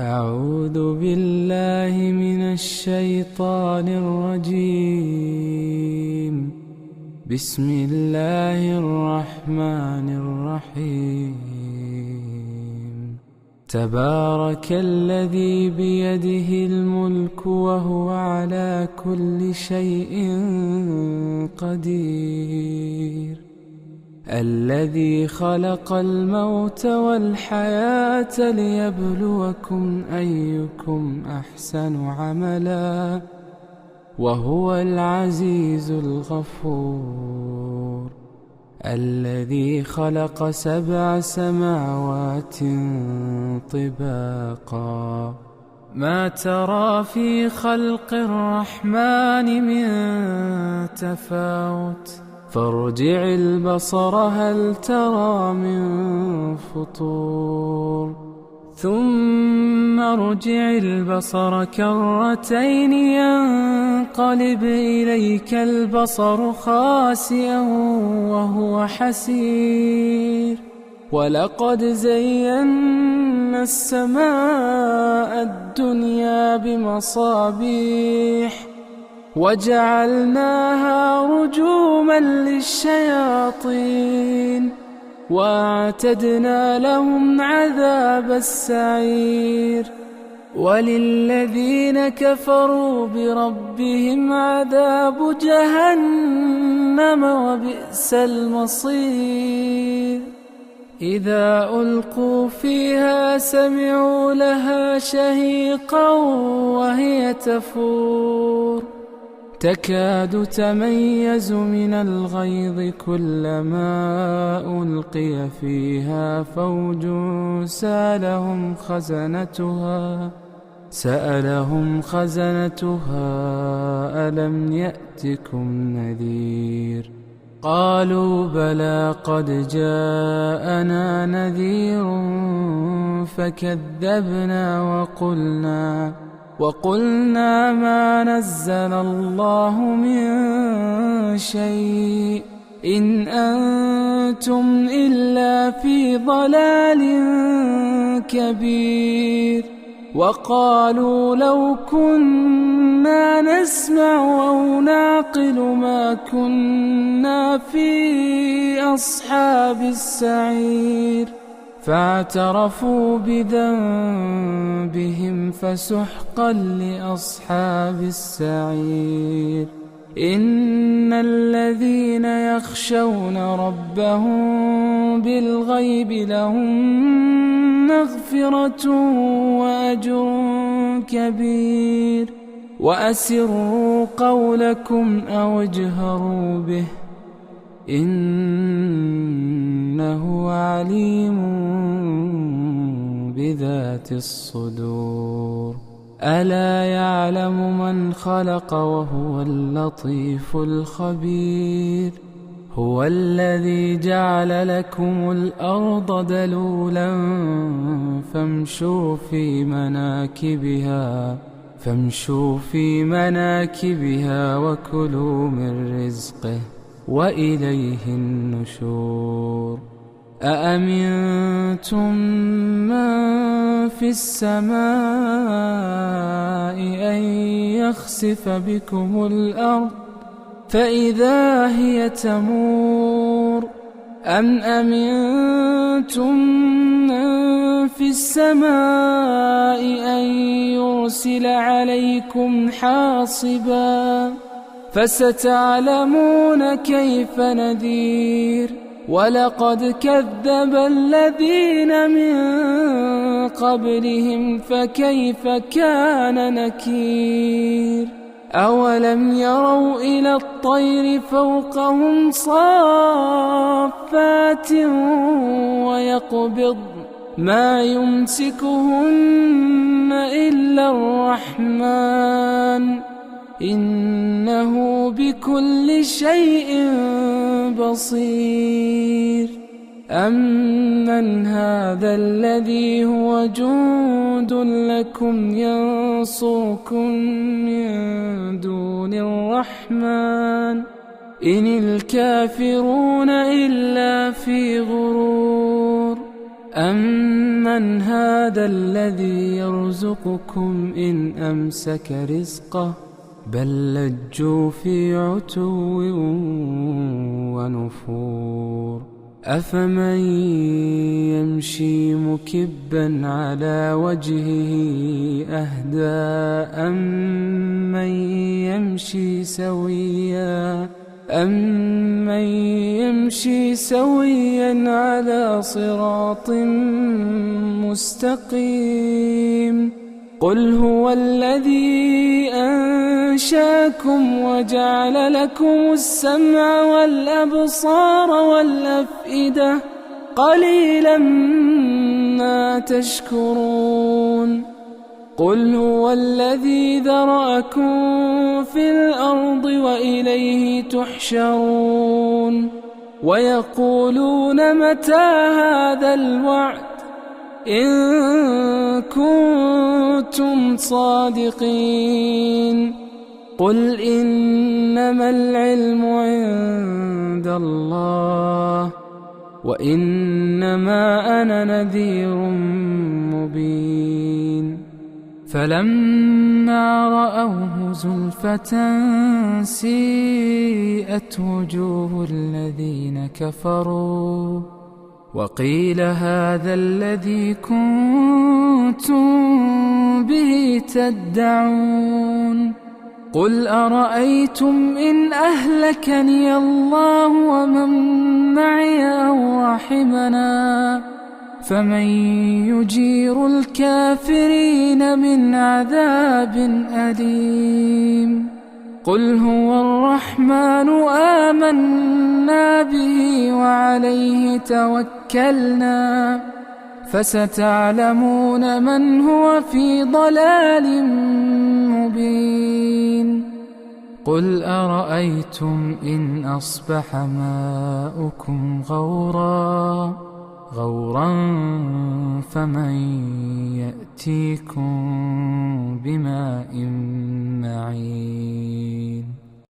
أعوذ بالله من الشيطان الرجيم. بسم الله الرحمن الرحيم. تبارك الذي بيده الملك وهو على كل شيء قدير. الذي خلق الموت والحياة ليبلوكم أيكم أحسن عملا وهو العزيز الغفور. الذي خلق 7 سماوات طباقا ما ترى في خلق الرحمن من تفاوت فارجع البصر هل ترى من فطور ثم ارجع البصر كرتين ينقلب إليك البصر خاسئا وهو حسير. ولقد زينا السماء الدنيا بمصابيح وجعلناها رجوما للشياطين واعتدنا لهم عذاب السعير. وللذين كفروا بربهم عذاب جهنم وبئس المصير. إذا ألقوا فيها سمعوا لها شهيقا وهي تفور تكاد تميز من الغيظ كلما ألقي فيها فوج سألهم خزنتها ألم يأتكم نذير. قالوا بلى قد جاءنا نذير فكذبنا وقلنا ما نزل الله من شيء إن أنتم إلا في ضلال كبير. وقالوا لو كنا نسمع أو نعقل ما كنا في أصحاب السعير. فاعترفوا بذنبهم فسحقا لأصحاب السعير. إن الذين يخشون ربهم بالغيب لهم مغفرة وأجر كبير. وأسروا قولكم أو اجهروا به إنه عليم بذات الصدور. ألا يعلم من خلق وهو اللطيف الخبير. هو الذي جعل لكم الأرض دلولا فامشوا في مناكبها وكلوا من رزقه وإليه النشور. أأمنتم من في السماء أن يخسف بكم الأرض فإذا هي تمور أم أمنتم من في السماء أن يرسل عليكم حاصبا فستعلمون كيف نذير. ولقد كذب الذين من قبلهم فكيف كان نكير. أولم يروا إلى الطير فوقهم صافات ويقبض ما يمسكهن إلا الرحمن إنه بكل شيء بصير. أمن هذا الذي هو جند لكم ينصركم من دون الرحمن إن الكافرون إلا في غرور. أَمَّنْ هَذَا الَّذِي يَرْزُقُكُمْ إِنْ أَمْسَكَ رِزْقَهُ بَل لَّجُّوا فِي عُتُوٍّ وَنُفُورٍ أَفَمَن يَمْشِي مُكِبًّا عَلَى وَجْهِهِ أَهْدَىٰ أَمَّن يَمْشِي سَوِيًّا عَلَىٰ صِرَاطٍ مُّسْتَقِيمٍ قُلْ هُوَ الَّذِي أَنشَأَكُمْ وَجَعَلَ لَكُمُ السَّمْعَ وَالْأَبْصَارَ وَالْأَفْئِدَةَ قَلِيلًا مَّا تَشْكُرُونَ قُلْ هُوَ الَّذِي ذَرَأَكُم فِي الْأَرْضِ وَإِلَيْهِ تُحْشَرُونَ وَيَقُولُونَ مَتَىٰ هَٰذَا الْوَعْدُ إِن كُنتُمْ صَادِقِينَ قُلْ إِنَّمَا الْعِلْمُ عِندَ اللَّهِ وَإِنَّمَا أَنَا نَذِيرٌ مُّبِينٌ فَلَمَّا رَأَوْهُ زُلْفَةً سِيئَتْ وُجُوهُ الَّذِينَ كَفَرُوا وَقِيلَ هَٰذَا الَّذِي كُنتُم بِهِ تَدَّعُونَ قُلْ أَرَأَيْتُمْ إِنْ أَهْلَكَنِيَ اللَّهُ وَمَن مَّعِيَ أَوْ رَحِمَنَا فَمَن يُجِيرُ الْكَافِرِينَ مِنْ عَذَابٍ أَلِيمٍ قُلْ هُوَ الرَّحْمَٰنُ آمَنَّا بِهِ وَعَلَيْهِ تَوَكَّلْنَا فَسَتَعْلَمُونَ مَنْ هُوَ فِي ضَلَالٍ مُّبِينٍ قُلْ أَرَأَيْتُمْ إِنْ أَصْبَحَ مَاؤُكُمْ غَوْرًا فَمَن يَأْتِيكُم بِمَاءٍ مَّعِينٍ